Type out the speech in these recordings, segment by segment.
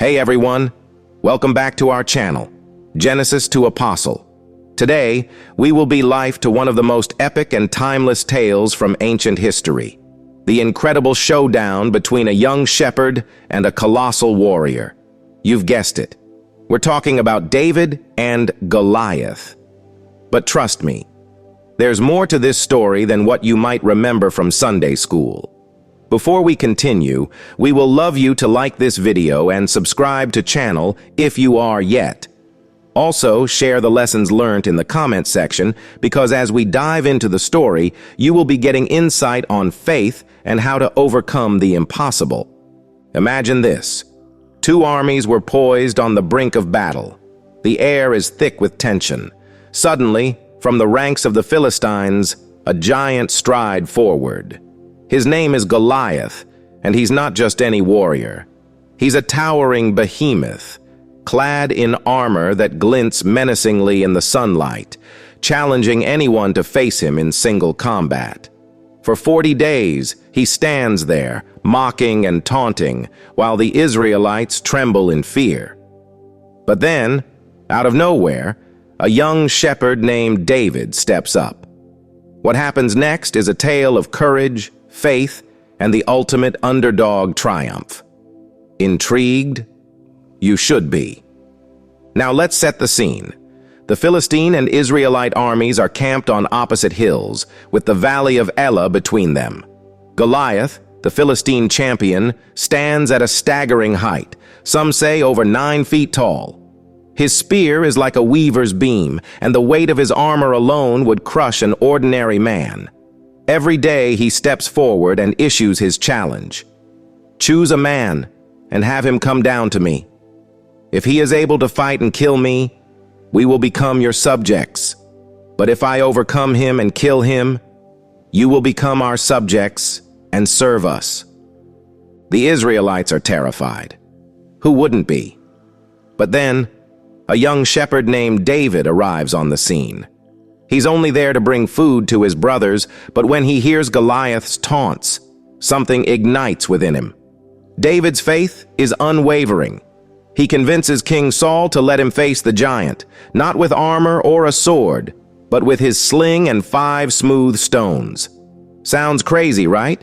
Hey everyone, welcome back to our channel, Genesis to Apostle. Today, we will be live to one of the most epic and timeless tales from ancient history, the incredible showdown between a young shepherd and a colossal warrior. You've guessed it. We're talking about David and Goliath. But trust me, there's more to this story than what you might remember from Sunday school. Before we continue, we will love you to like this video and subscribe to channel if you are yet. Also, share the lessons learned in the comment section because as we dive into the story, you will be getting insight on faith and how to overcome the impossible. Imagine this. Two armies were poised on the brink of battle. The air is thick with tension. Suddenly, from the ranks of the Philistines, a giant stride forward. His name is Goliath, and he's not just any warrior. He's a towering behemoth, clad in armor that glints menacingly in the sunlight, challenging anyone to face him in single combat. For 40 days, he stands there, mocking and taunting, while the Israelites tremble in fear. But then, out of nowhere, a young shepherd named David steps up. What happens next is a tale of courage, faith, and the ultimate underdog triumph. Intrigued? You should be. Now let's set the scene. The Philistine and Israelite armies are camped on opposite hills, with the valley of Elah between them. Goliath, the Philistine champion, stands at a staggering height, some say over 9 feet tall. His spear is like a weaver's beam, and the weight of his armor alone would crush an ordinary man. Every day he steps forward and issues his challenge. Choose a man and have him come down to me. If he is able to fight and kill me, we will become your subjects. But if I overcome him and kill him, you will become our subjects and serve us. The Israelites are terrified. Who wouldn't be? But then, a young shepherd named David arrives on the scene. He's only there to bring food to his brothers, but when he hears Goliath's taunts, something ignites within him. David's faith is unwavering. He convinces King Saul to let him face the giant, not with armor or a sword, but with his sling and 5 smooth stones. Sounds crazy, right?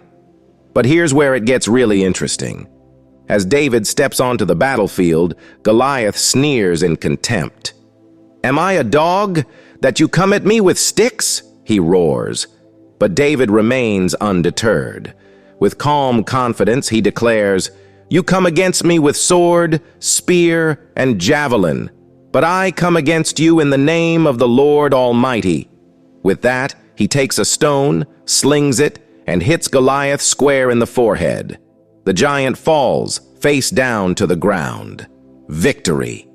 But here's where it gets really interesting. As David steps onto the battlefield, Goliath sneers in contempt. "Am I a dog that you come at me with sticks?" he roars. But David remains undeterred. With calm confidence, he declares, "You come against me with sword, spear, and javelin, but I come against you in the name of the Lord Almighty." With that, he takes a stone, slings it, and hits Goliath square in the forehead. The giant falls, face down to the ground. Victory.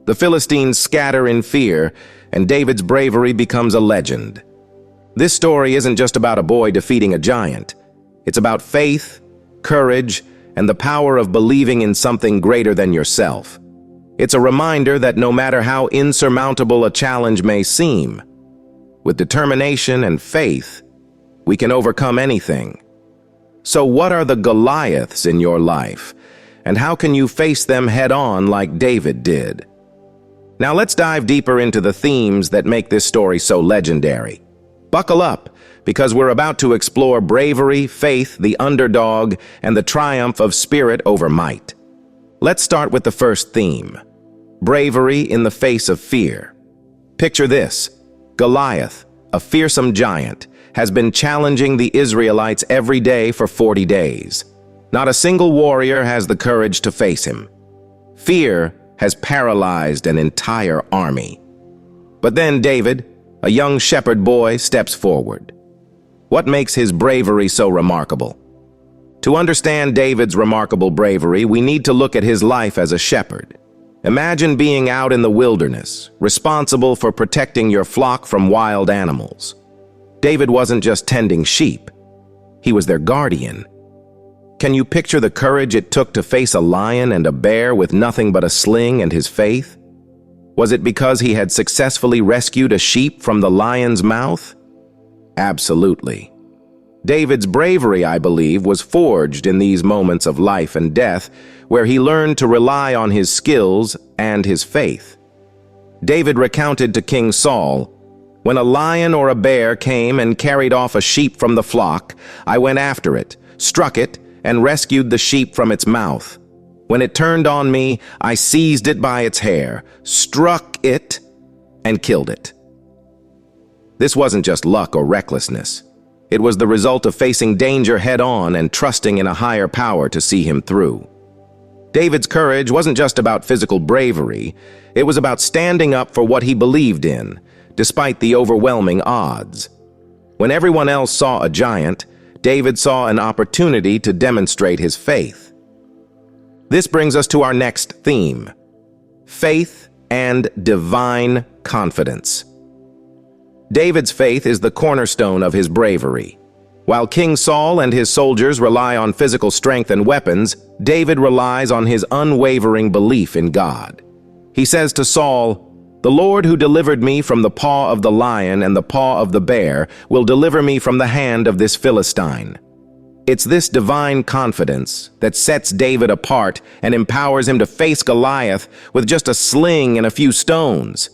The Philistines scatter in fear, and David's bravery becomes a legend. This story isn't just about a boy defeating a giant. It's about faith, courage, and the power of believing in something greater than yourself. It's a reminder that no matter how insurmountable a challenge may seem, with determination and faith, we can overcome anything. So what are the Goliaths in your life, and how can you face them head-on like David did? Now let's dive deeper into the themes that make this story so legendary. Buckle up, because we're about to explore bravery, faith, the underdog, and the triumph of spirit over might. Let's start with the first theme: bravery in the face of fear. Picture this. Goliath, a fearsome giant, has been challenging the Israelites every day for 40 days. Not a single warrior has the courage to face him. Fear has paralyzed an entire army. But then David, a young shepherd boy, steps forward. What makes his bravery so remarkable? To understand David's remarkable bravery, we need to look at his life as a shepherd. Imagine being out in the wilderness, responsible for protecting your flock from wild animals. David wasn't just tending sheep. He was their guardian. Can you picture the courage it took to face a lion and a bear with nothing but a sling and his faith? Was it because he had successfully rescued a sheep from the lion's mouth? Absolutely. David's bravery, I believe, was forged in these moments of life and death, where he learned to rely on his skills and his faith. David recounted to King Saul, "When a lion or a bear came and carried off a sheep from the flock, I went after it, struck it, and rescued the sheep from its mouth. When it turned on me, I seized it by its hair, struck it, and killed it." This wasn't just luck or recklessness. It was the result of facing danger head-on and trusting in a higher power to see him through. David's courage wasn't just about physical bravery, it was about standing up for what he believed in, despite the overwhelming odds. When everyone else saw a giant, David saw an opportunity to demonstrate his faith. This brings us to our next theme: faith and divine confidence. David's faith is the cornerstone of his bravery. While King Saul and his soldiers rely on physical strength and weapons, David relies on his unwavering belief in God. He says to Saul, "The Lord who delivered me from the paw of the lion and the paw of the bear will deliver me from the hand of this Philistine." It's this divine confidence that sets David apart and empowers him to face Goliath with just a sling and a few stones.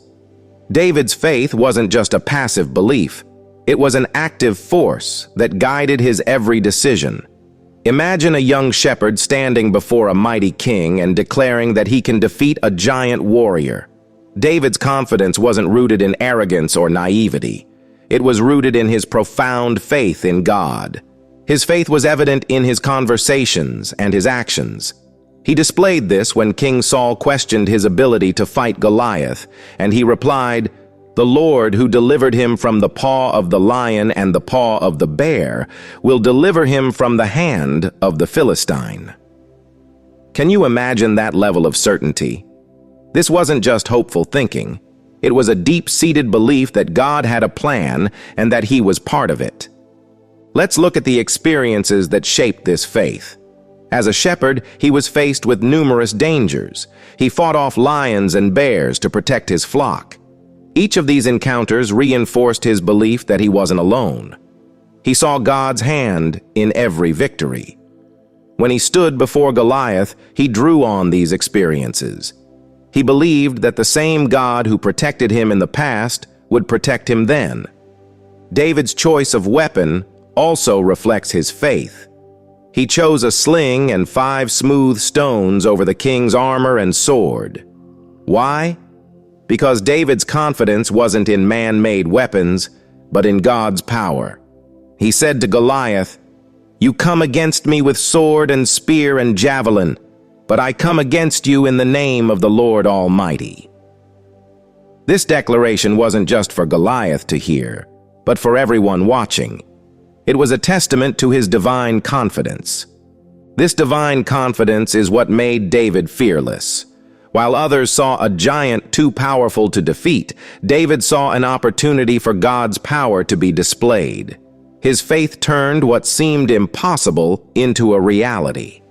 David's faith wasn't just a passive belief. It was an active force that guided his every decision. Imagine a young shepherd standing before a mighty king and declaring that he can defeat a giant warrior. David's confidence wasn't rooted in arrogance or naivety. It was rooted in his profound faith in God. His faith was evident in his conversations and his actions. He displayed this when King Saul questioned his ability to fight Goliath, and he replied, "The Lord who delivered him from the paw of the lion and the paw of the bear will deliver him from the hand of the Philistine." Can you imagine that level of certainty? This wasn't just hopeful thinking. It was a deep-seated belief that God had a plan and that he was part of it. Let's look at the experiences that shaped this faith. As a shepherd, he was faced with numerous dangers. He fought off lions and bears to protect his flock. Each of these encounters reinforced his belief that he wasn't alone. He saw God's hand in every victory. When he stood before Goliath, he drew on these experiences. He believed that the same God who protected him in the past would protect him then. David's choice of weapon also reflects his faith. He chose a sling and 5 smooth stones over the king's armor and sword. Why? Because David's confidence wasn't in man-made weapons, but in God's power. He said to Goliath, "You come against me with sword and spear and javelin, but I come against you in the name of the Lord Almighty." This declaration wasn't just for Goliath to hear, but for everyone watching. It was a testament to his divine confidence. This divine confidence is what made David fearless. While others saw a giant too powerful to defeat, David saw an opportunity for God's power to be displayed. His faith turned what seemed impossible into a reality.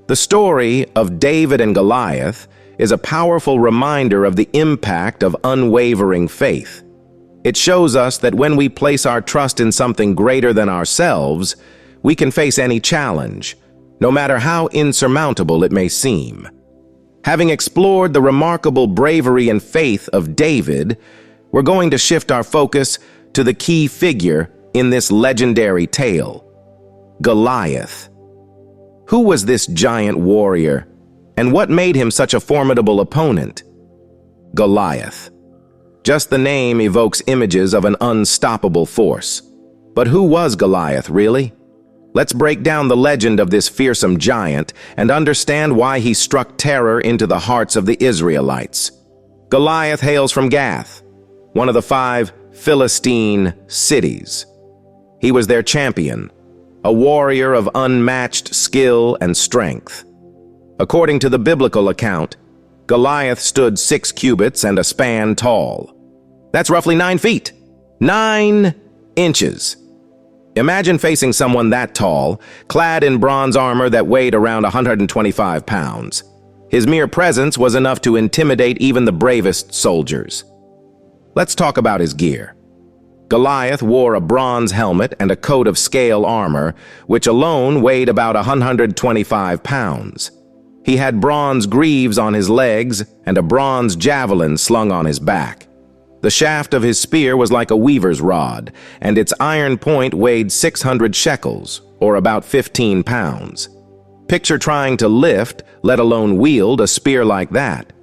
The story of David and Goliath is a powerful reminder of the impact of unwavering faith. It shows us that when we place our trust in something greater than ourselves, we can face any challenge, no matter how insurmountable it may seem. Having explored the remarkable bravery and faith of David, we're going to shift our focus to the key figure in this legendary tale, Goliath. Who was this giant warrior, and what made him such a formidable opponent? Goliath. Just the name evokes images of an unstoppable force. But who was Goliath, really? Let's break down the legend of this fearsome giant and understand why he struck terror into the hearts of the Israelites. Goliath hails from Gath, one of the 5 Philistine cities. He was their champion, a warrior of unmatched skill and strength. According to the biblical account, Goliath stood 6 cubits and a span tall. That's roughly 9 feet. 9 inches. Imagine facing someone that tall, clad in bronze armor that weighed around 125 pounds. His mere presence was enough to intimidate even the bravest soldiers. Let's talk about his gear. Goliath wore a bronze helmet and a coat of scale armor, which alone weighed about 125 pounds. He had bronze greaves on his legs and a bronze javelin slung on his back. The shaft of his spear was like a weaver's rod, and its iron point weighed 600 shekels, or about 15 pounds. Picture trying to lift, let alone wield, a spear like that.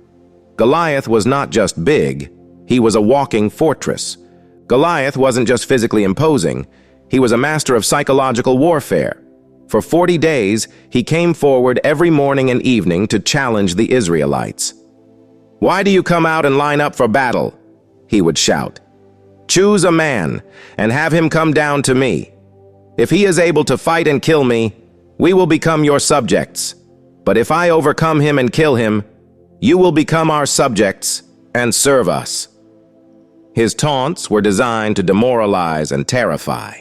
Goliath was not just big, he was a walking fortress. Goliath wasn't just physically imposing, he was a master of psychological warfare. For 40 days, he came forward every morning and evening to challenge the Israelites. "Why do you come out and line up for battle?" he would shout. "Choose a man and have him come down to me. If he is able to fight and kill me, we will become your subjects. But if I overcome him and kill him, you will become our subjects and serve us." His taunts were designed to demoralize and terrify,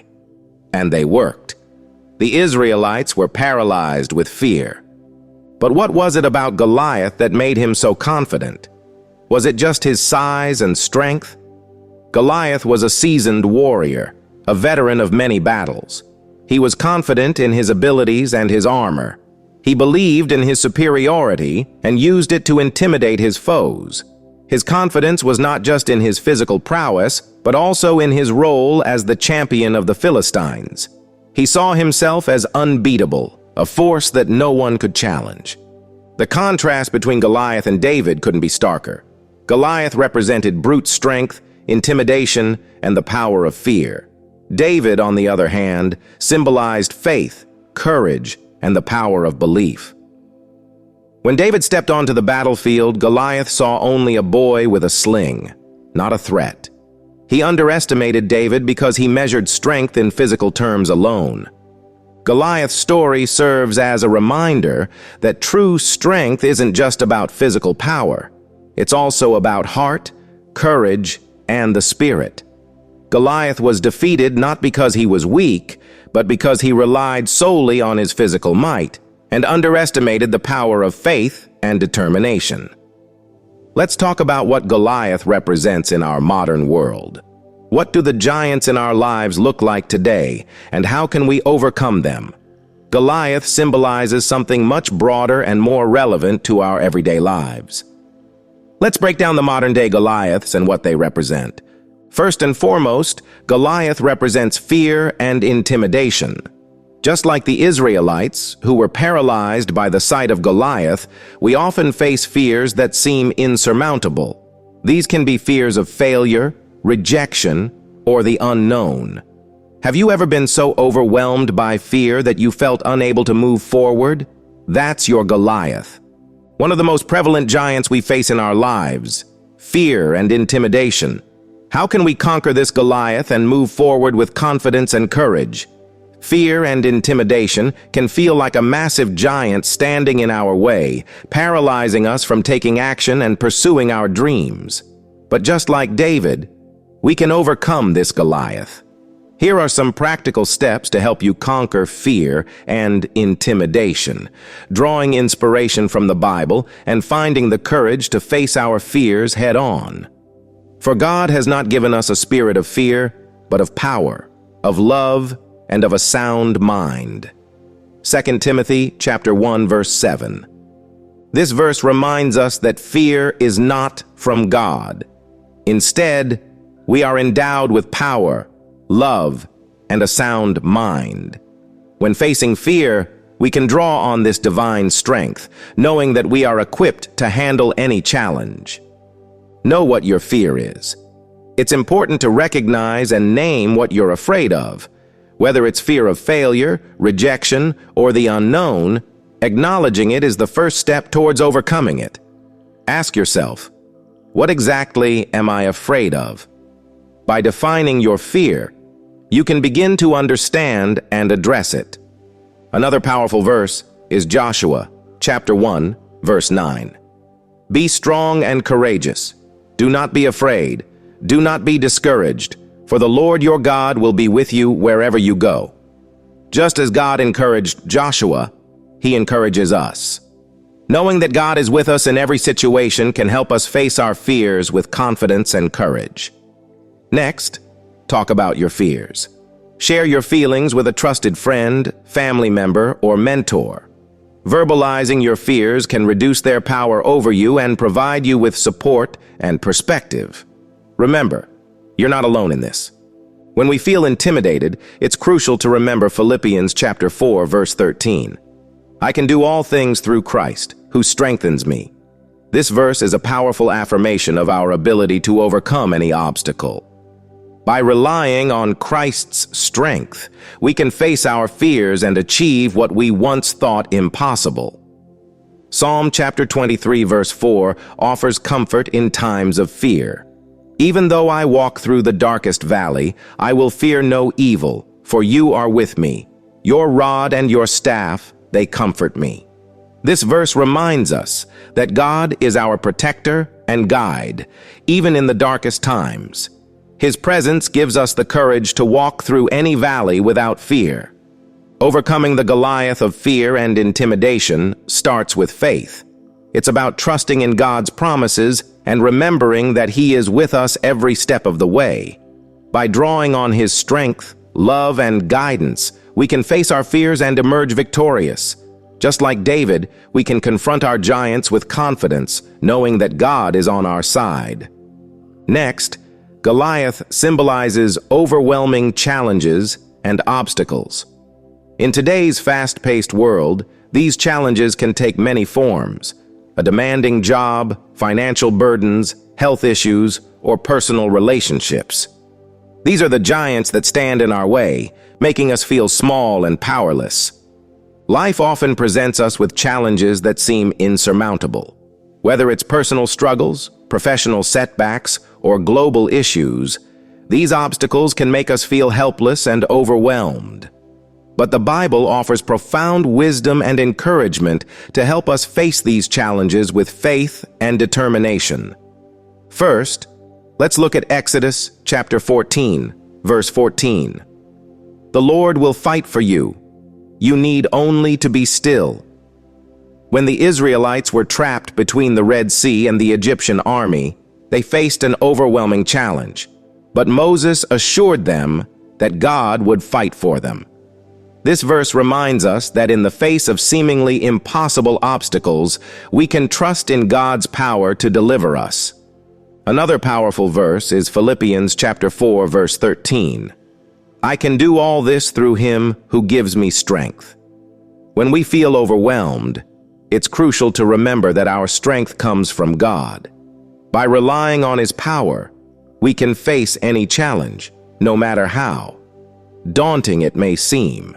and they worked. The Israelites were paralyzed with fear. But what was it about Goliath that made him so confident? Was it just his size and strength? Goliath was a seasoned warrior, a veteran of many battles. He was confident in his abilities and his armor. He believed in his superiority and used it to intimidate his foes. His confidence was not just in his physical prowess, but also in his role as the champion of the Philistines. He saw himself as unbeatable, a force that no one could challenge. The contrast between Goliath and David couldn't be starker. Goliath represented brute strength, intimidation, and the power of fear. David, on the other hand, symbolized faith, courage, and the power of belief. When David stepped onto the battlefield, Goliath saw only a boy with a sling, not a threat. He underestimated David because he measured strength in physical terms alone. Goliath's story serves as a reminder that true strength isn't just about physical power. It's also about heart, courage, and the spirit. Goliath was defeated not because he was weak, but because he relied solely on his physical might and underestimated the power of faith and determination. Let's talk about what Goliath represents in our modern world. What do the giants in our lives look like today, and how can we overcome them? Goliath symbolizes something much broader and more relevant to our everyday lives. Let's break down the modern-day Goliaths and what they represent. First and foremost, Goliath represents fear and intimidation. Just like the Israelites, who were paralyzed by the sight of Goliath, we often face fears that seem insurmountable. These can be fears of failure, rejection, or the unknown. Have you ever been so overwhelmed by fear that you felt unable to move forward? That's your Goliath. One of the most prevalent giants we face in our lives, fear and intimidation. How can we conquer this Goliath and move forward with confidence and courage? Fear and intimidation can feel like a massive giant standing in our way, paralyzing us from taking action and pursuing our dreams. But just like David, we can overcome this Goliath. Here are some practical steps to help you conquer fear and intimidation, drawing inspiration from the Bible and finding the courage to face our fears head-on. For God has not given us a spirit of fear, but of power, of love, and of a sound mind. 2 Timothy chapter 1, verse 7. This verse reminds us that fear is not from God. Instead, we are endowed with power, love, and a sound mind. When facing fear, we can draw on this divine strength, knowing that we are equipped to handle any challenge. Know what your fear is. It's important to recognize and name what you're afraid of. Whether it's fear of failure, rejection, or the unknown, acknowledging it is the first step towards overcoming it. Ask yourself, what exactly am I afraid of? By defining your fear, you can begin to understand and address it. Another powerful verse is Joshua, chapter 1, verse 9. Be strong and courageous. Do not be afraid. Do not be discouraged, for the Lord your God will be with you wherever you go. Just as God encouraged Joshua, he encourages us. Knowing that God is with us in every situation can help us face our fears with confidence and courage. Next, talk about your fears. Share your feelings with a trusted friend, family member, or mentor. Verbalizing your fears can reduce their power over you and provide you with support and perspective. Remember, you're not alone in this. When we feel intimidated, it's crucial to remember Philippians chapter 4, verse 13. I can do all things through Christ, who strengthens me. This verse is a powerful affirmation of our ability to overcome any obstacle. By relying on Christ's strength, we can face our fears and achieve what we once thought impossible. Psalm chapter 23, verse 4 offers comfort in times of fear. Even though I walk through the darkest valley, I will fear no evil, for you are with me. Your rod and your staff, they comfort me. This verse reminds us that God is our protector and guide, even in the darkest times. His presence gives us the courage to walk through any valley without fear. Overcoming the Goliath of fear and intimidation starts with faith. It's about trusting in God's promises and remembering that He is with us every step of the way. By drawing on His strength, love, and guidance, we can face our fears and emerge victorious. Just like David, we can confront our giants with confidence, knowing that God is on our side. Next, Goliath symbolizes overwhelming challenges and obstacles. In today's fast-paced world, these challenges can take many forms: a demanding job, financial burdens, health issues, or personal relationships. These are the giants that stand in our way, making us feel small and powerless. Life often presents us with challenges that seem insurmountable. Whether it's personal struggles, professional setbacks, or global issues, these obstacles can make us feel helpless and overwhelmed. But the Bible offers profound wisdom and encouragement to help us face these challenges with faith and determination. First, let's look at Exodus chapter 14, verse 14. The Lord will fight for you. You need only to be still. When the Israelites were trapped between the Red Sea and the Egyptian army, they faced an overwhelming challenge. But Moses assured them that God would fight for them. This verse reminds us that in the face of seemingly impossible obstacles, we can trust in God's power to deliver us. Another powerful verse is Philippians chapter 4, verse 13. I can do all this through Him who gives me strength. When we feel overwhelmed, it's crucial to remember that our strength comes from God. By relying on His power, we can face any challenge, no matter how daunting it may seem.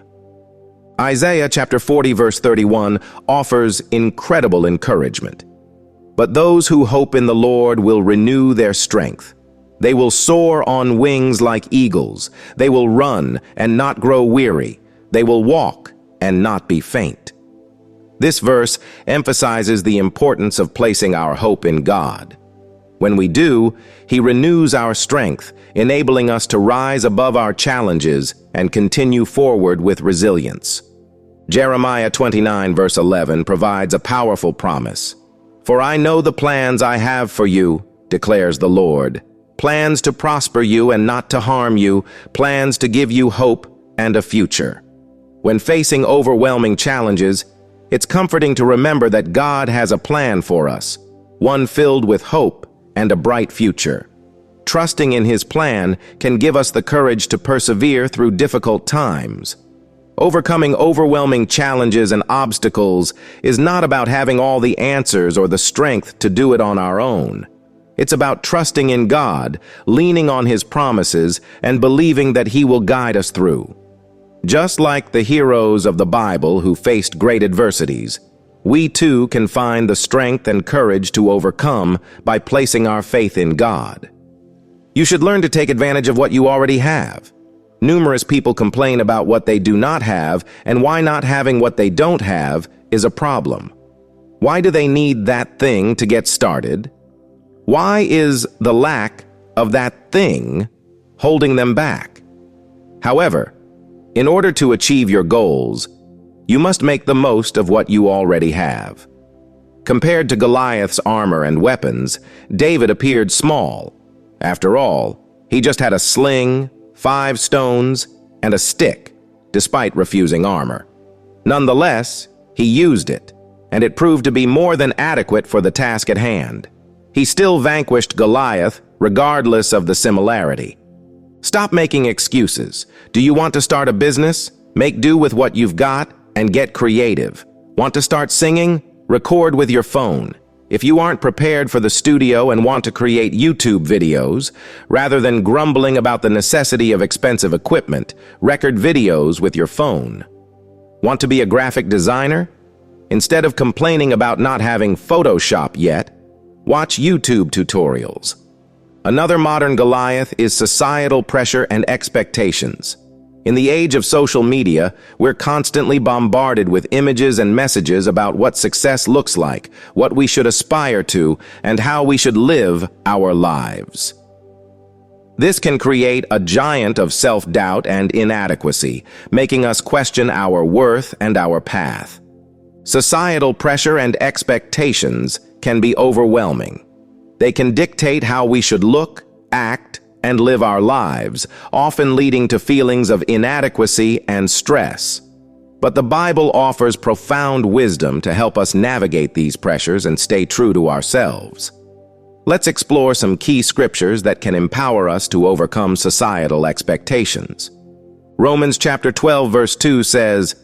Isaiah chapter 40, verse 31 offers incredible encouragement. But those who hope in the Lord will renew their strength. They will soar on wings like eagles. They will run and not grow weary. They will walk and not be faint. This verse emphasizes the importance of placing our hope in God. When we do, He renews our strength, enabling us to rise above our challenges and continue forward with resilience. Jeremiah 29, verse 11 provides a powerful promise. For I know the plans I have for you, declares the Lord. Plans to prosper you and not to harm you, plans to give you hope and a future. When facing overwhelming challenges, it's comforting to remember that God has a plan for us, one filled with hope and a bright future. Trusting in His plan can give us the courage to persevere through difficult times. Overcoming overwhelming challenges and obstacles is not about having all the answers or the strength to do it on our own. It's about trusting in God, leaning on His promises, and believing that He will guide us through. Just like the heroes of the Bible who faced great adversities, we too can find the strength and courage to overcome by placing our faith in God. You should learn to take advantage of what you already have. Numerous people complain about what they do not have, and why not having what they don't have is a problem. Why do they need that thing to get started? Why is the lack of that thing holding them back? However, in order to achieve your goals, you must make the most of what you already have. Compared to Goliath's armor and weapons, David appeared small. After all, he just had a sling, 5 stones, and a stick, despite refusing armor. Nonetheless, he used it, and it proved to be more than adequate for the task at hand. He still vanquished Goliath, regardless of the similarity. Stop making excuses. Do you want to start a business? Make do with what you've got and get creative. Want to start singing? Record with your phone. If you aren't prepared for the studio and want to create YouTube videos, rather than grumbling about the necessity of expensive equipment, record videos with your phone. Want to be a graphic designer? Instead of complaining about not having Photoshop yet, watch YouTube tutorials. Another modern Goliath is societal pressure and expectations. In the age of social media, we're constantly bombarded with images and messages about what success looks like, what we should aspire to, and how we should live our lives. This can create a giant of self-doubt and inadequacy, making us question our worth and our path. Societal pressure and expectations can be overwhelming. They can dictate how we should look, act, and live our lives, often leading to feelings of inadequacy and stress. But the Bible offers profound wisdom to help us navigate these pressures and stay true to ourselves. Let's explore some key scriptures that can empower us to overcome societal expectations. Romans chapter 12 verse 2 says,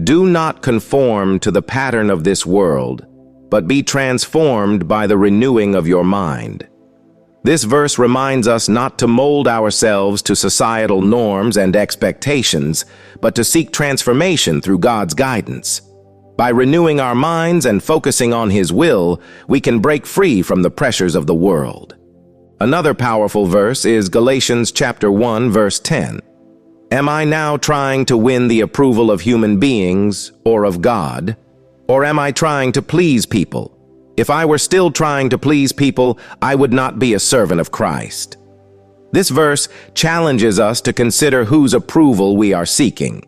"Do not conform to the pattern of this world, but be transformed by the renewing of your mind." This verse reminds us not to mold ourselves to societal norms and expectations, but to seek transformation through God's guidance. By renewing our minds and focusing on His will, we can break free from the pressures of the world. Another powerful verse is Galatians chapter 1 verse 10. Am I now trying to win the approval of human beings or of God? Or am I trying to please people? If I were still trying to please people, I would not be a servant of Christ. This verse challenges us to consider whose approval we are seeking.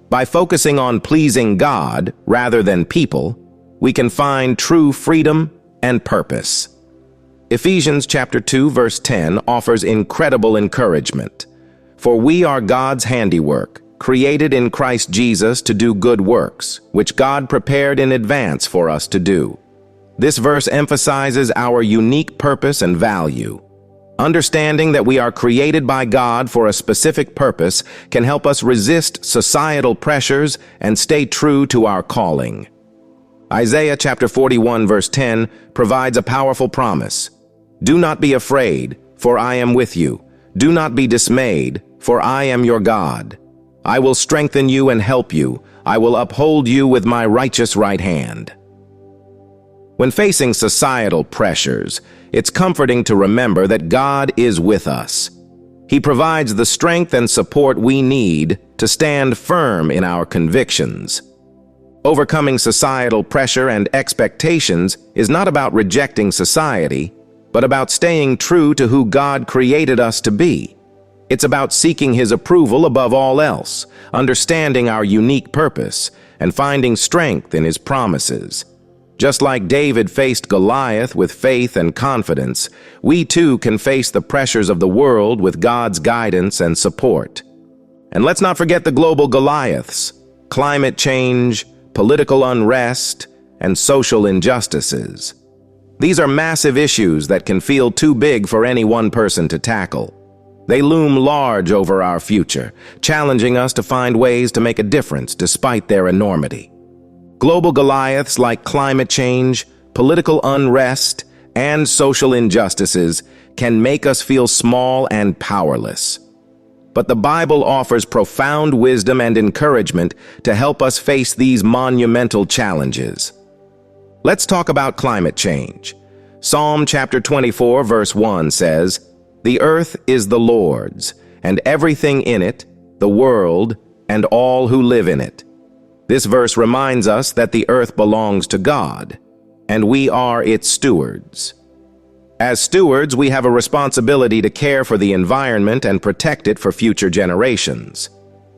By focusing on pleasing God rather than people, we can find true freedom and purpose. Ephesians chapter 2 verse 10 offers incredible encouragement. For we are God's handiwork, created in Christ Jesus to do good works, which God prepared in advance for us to do. This verse emphasizes our unique purpose and value. Understanding that we are created by God for a specific purpose can help us resist societal pressures and stay true to our calling. Isaiah chapter 41 verse 10 provides a powerful promise. Do not be afraid, for I am with you. Do not be dismayed, for I am your God. I will strengthen you and help you. I will uphold you with my righteous right hand. When facing societal pressures, it's comforting to remember that God is with us. He provides the strength and support we need to stand firm in our convictions. Overcoming societal pressure and expectations is not about rejecting society, but about staying true to who God created us to be. It's about seeking His approval above all else, understanding our unique purpose, and finding strength in His promises. Just like David faced Goliath with faith and confidence, we too can face the pressures of the world with God's guidance and support. And let's not forget the global Goliaths: climate change, political unrest, and social injustices. These are massive issues that can feel too big for any one person to tackle. They loom large over our future, challenging us to find ways to make a difference despite their enormity. Global Goliaths like climate change, political unrest, and social injustices can make us feel small and powerless. But the Bible offers profound wisdom and encouragement to help us face these monumental challenges. Let's talk about climate change. Psalm chapter 24 verse 1 says, "The earth is the Lord's, and everything in it, the world, and all who live in it." This verse reminds us that the earth belongs to God, and we are its stewards. As stewards, we have a responsibility to care for the environment and protect it for future generations.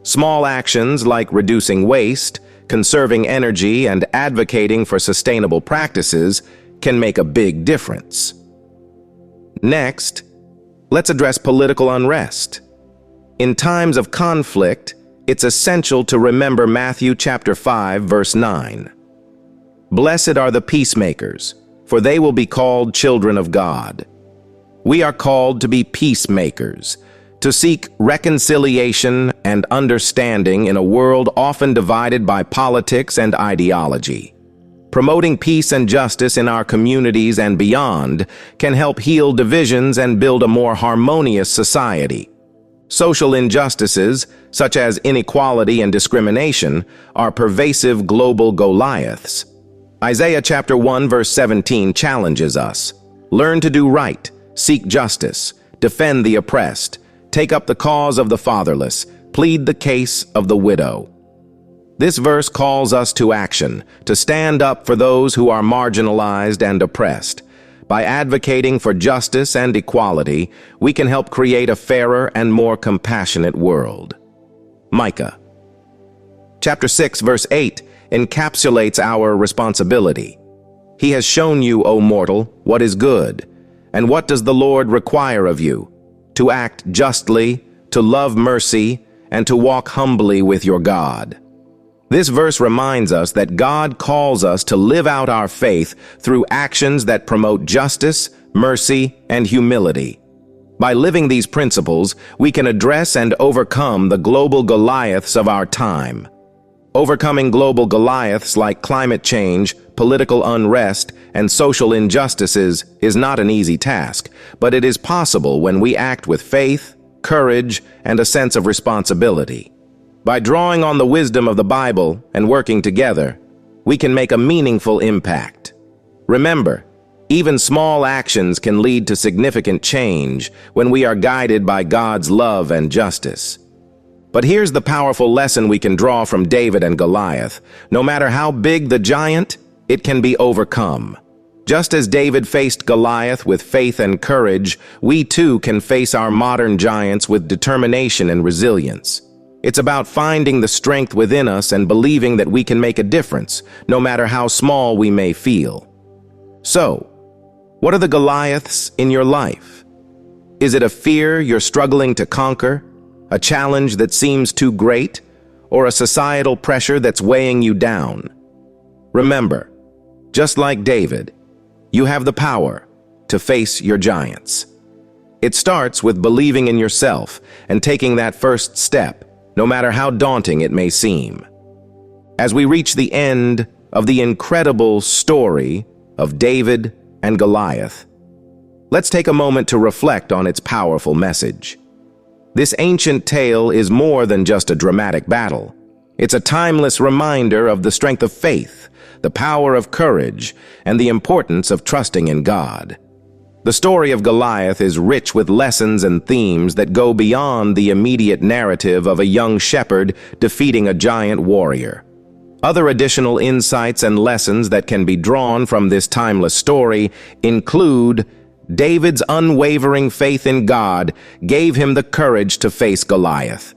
Small actions like reducing waste, conserving energy, and advocating for sustainable practices can make a big difference. Next, let's address political unrest. In times of conflict, it's essential to remember Matthew chapter 5, verse 9. Blessed are the peacemakers, for they will be called children of God. We are called to be peacemakers, to seek reconciliation and understanding in a world often divided by politics and ideology. Promoting peace and justice in our communities and beyond can help heal divisions and build a more harmonious society. Social injustices, such as inequality and discrimination, are pervasive global Goliaths. Isaiah chapter 1 verse 17 challenges us. Learn to do right, seek justice, defend the oppressed, take up the cause of the fatherless, plead the case of the widow. This verse calls us to action, to stand up for those who are marginalized and oppressed. By advocating for justice and equality, we can help create a fairer and more compassionate world. Micah chapter 6 verse 8 encapsulates our responsibility. He has shown you, O mortal, what is good. And what does the Lord require of you? To act justly, to love mercy, and to walk humbly with your God. This verse reminds us that God calls us to live out our faith through actions that promote justice, mercy, and humility. By living these principles, we can address and overcome the global Goliaths of our time. Overcoming global Goliaths like climate change, political unrest, and social injustices is not an easy task, but it is possible when we act with faith, courage, and a sense of responsibility. By drawing on the wisdom of the Bible and working together, we can make a meaningful impact. Remember, even small actions can lead to significant change when we are guided by God's love and justice. But here's the powerful lesson we can draw from David and Goliath. No matter how big the giant, it can be overcome. Just as David faced Goliath with faith and courage, we too can face our modern giants with determination and resilience. It's about finding the strength within us and believing that we can make a difference, no matter how small we may feel. So, what are the Goliaths in your life? Is it a fear you're struggling to conquer, a challenge that seems too great, or a societal pressure that's weighing you down? Remember, just like David, you have the power to face your giants. It starts with believing in yourself and taking that first step, no matter how daunting it may seem. As we reach the end of the incredible story of David and Goliath, let's take a moment to reflect on its powerful message. This ancient tale is more than just a dramatic battle. It's a timeless reminder of the strength of faith, the power of courage, and the importance of trusting in God. The story of Goliath is rich with lessons and themes that go beyond the immediate narrative of a young shepherd defeating a giant warrior. Other additional insights and lessons that can be drawn from this timeless story include David's unwavering faith in God gave him the courage to face Goliath.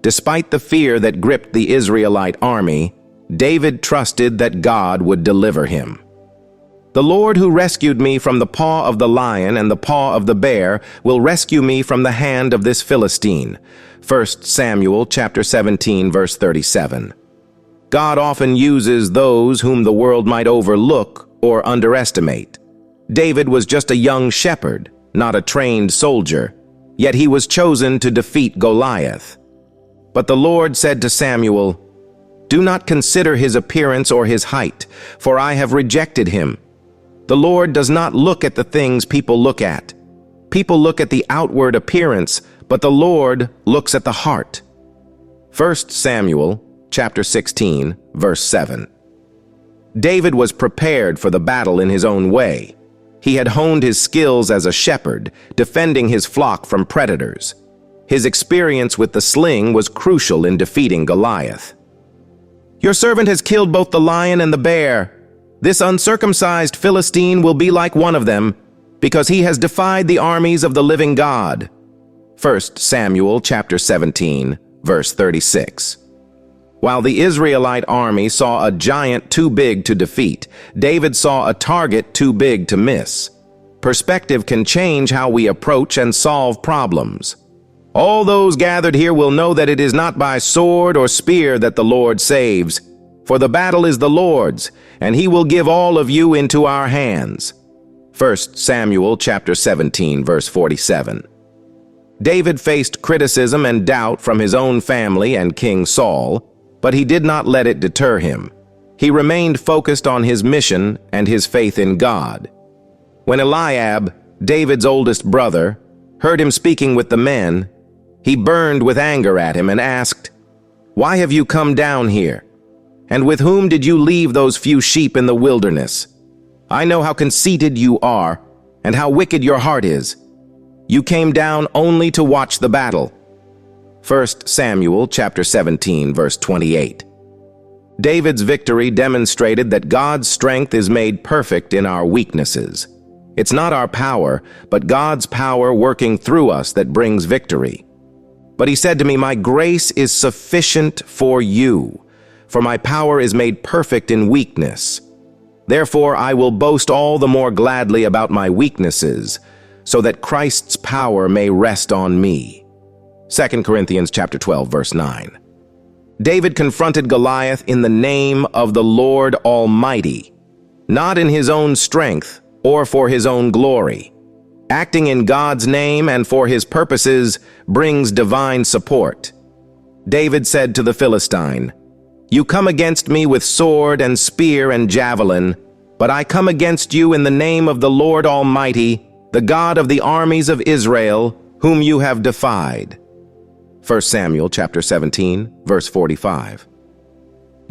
Despite the fear that gripped the Israelite army, David trusted that God would deliver him. The Lord who rescued me from the paw of the lion and the paw of the bear will rescue me from the hand of this Philistine. 1 Samuel chapter 17 verse 37. God often uses those whom the world might overlook or underestimate. David was just a young shepherd, not a trained soldier, yet he was chosen to defeat Goliath. But the Lord said to Samuel, "Do not consider his appearance or his height, for I have rejected him." The Lord does not look at the things people look at. People look at the outward appearance, but the Lord looks at the heart. 1 Samuel chapter 16, verse 7. David was prepared for the battle in his own way. He had honed his skills as a shepherd, defending his flock from predators. His experience with the sling was crucial in defeating Goliath. "Your servant has killed both the lion and the bear. This uncircumcised Philistine will be like one of them, because he has defied the armies of the living God." 1 Samuel chapter 17, verse 36. While the Israelite army saw a giant too big to defeat, David saw a target too big to miss. Perspective can change how we approach and solve problems. All those gathered here will know that it is not by sword or spear that the Lord saves, for the battle is the Lord's, and he will give all of you into our hands. 1 Samuel chapter 17, verse 47. David faced criticism and doubt from his own family and King Saul, but he did not let it deter him. He remained focused on his mission and his faith in God. When Eliab, David's oldest brother, heard him speaking with the men, he burned with anger at him and asked, "Why have you come down here? And with whom did you leave those few sheep in the wilderness? I know how conceited you are and how wicked your heart is. You came down only to watch the battle." 1 Samuel chapter 17, verse 28. David's victory demonstrated that God's strength is made perfect in our weaknesses. It's not our power, but God's power working through us that brings victory. But he said to me, "My grace is sufficient for you, for my power is made perfect in weakness. Therefore I will boast all the more gladly about my weaknesses, so that Christ's power may rest on me." 2 Corinthians chapter 12, verse 9. David confronted Goliath in the name of the Lord Almighty, not in his own strength or for his own glory. Acting in God's name and for his purposes brings divine support. David said to the Philistine, "You come against me with sword and spear and javelin, but I come against you in the name of the Lord Almighty, the God of the armies of Israel, whom you have defied." 1 Samuel chapter 17, verse 45.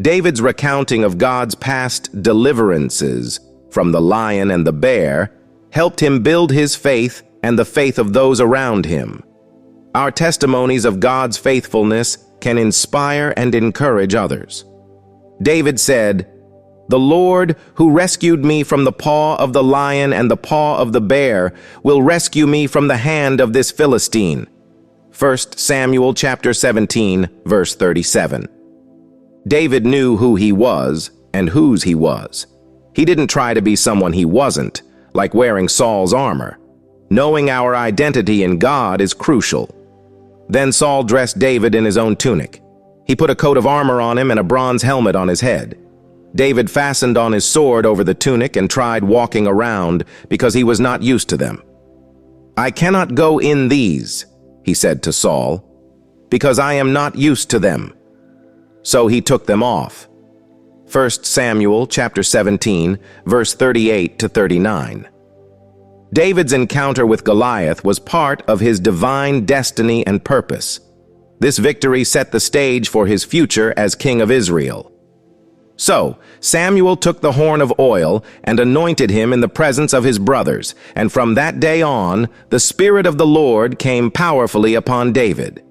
David's recounting of God's past deliverances from the lion and the bear helped him build his faith and the faith of those around him. Our testimonies of God's faithfulness can inspire and encourage others. David said, "The Lord, who rescued me from the paw of the lion and the paw of the bear, will rescue me from the hand of this Philistine." 1 Samuel chapter 17, verse 37. David knew who he was and whose he was. He didn't try to be someone he wasn't, like wearing Saul's armor. Knowing our identity in God is crucial. Then Saul dressed David in his own tunic. He put a coat of armor on him and a bronze helmet on his head. David fastened on his sword over the tunic and tried walking around because he was not used to them. "I cannot go in these," he said to Saul, "because I am not used to them." So he took them off. 1 Samuel chapter 17, verse 38 to 39. David's encounter with Goliath was part of his divine destiny and purpose. This victory set the stage for his future as king of Israel. So Samuel took the horn of oil and anointed him in the presence of his brothers, and from that day on, the Spirit of the Lord came powerfully upon David.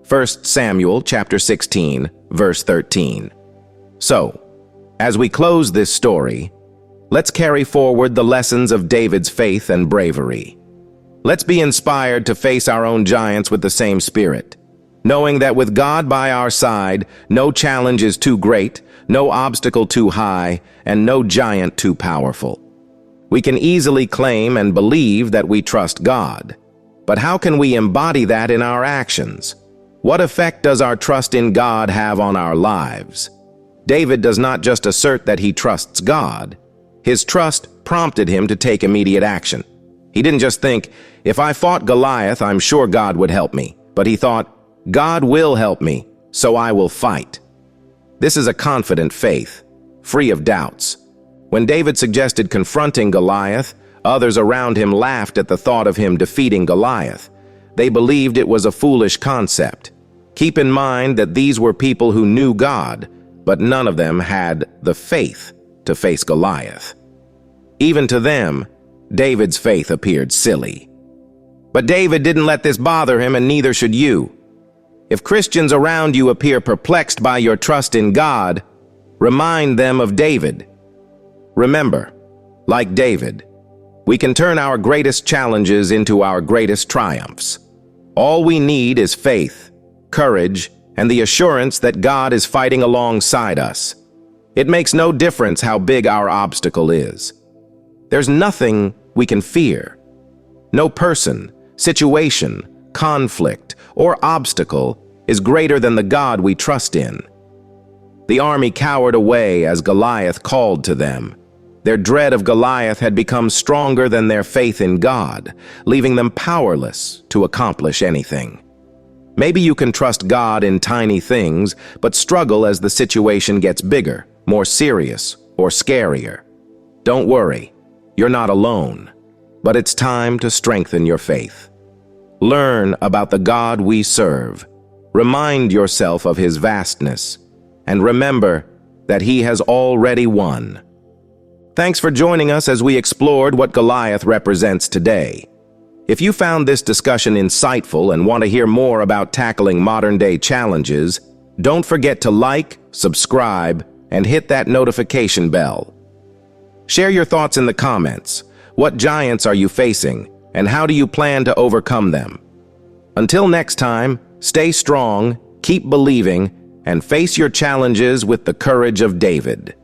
1 Samuel chapter 16, verse 13. So, as we close this story, let's carry forward the lessons of David's faith and bravery. Let's be inspired to face our own giants with the same spirit, knowing that with God by our side, no challenge is too great, no obstacle too high, and no giant too powerful. We can easily claim and believe that we trust God. But how can we embody that in our actions? What effect does our trust in God have on our lives? David does not just assert that he trusts God. His trust prompted him to take immediate action. He didn't just think, "If I fought Goliath, I'm sure God would help me." But he thought, "God will help me, so I will fight." This is a confident faith, free of doubts. When David suggested confronting Goliath, others around him laughed at the thought of him defeating Goliath. They believed it was a foolish concept. Keep in mind that these were people who knew God, but none of them had the faith to face Goliath. Even to them, David's faith appeared silly. But David didn't let this bother him, and neither should you. If Christians around you appear perplexed by your trust in God, remind them of David. Remember, like David, we can turn our greatest challenges into our greatest triumphs. All we need is faith, courage, and the assurance that God is fighting alongside us. It makes no difference how big our obstacle is. There's nothing we can fear. No person, situation, conflict, or obstacle is greater than the God we trust in. The army cowered away as Goliath called to them. Their dread of Goliath had become stronger than their faith in God, leaving them powerless to accomplish anything. Maybe you can trust God in tiny things, but struggle as the situation gets bigger, more serious, or scarier. Don't worry, you're not alone, but it's time to strengthen your faith. Learn about the God we serve. Remind yourself of His vastness, and remember that He has already won. Thanks for joining us as we explored what Goliath represents today. If you found this discussion insightful and want to hear more about tackling modern-day challenges, don't forget to like, subscribe, and hit that notification bell. Share your thoughts in the comments. What giants are you facing, and how do you plan to overcome them? Until next time, stay strong, keep believing, and face your challenges with the courage of David.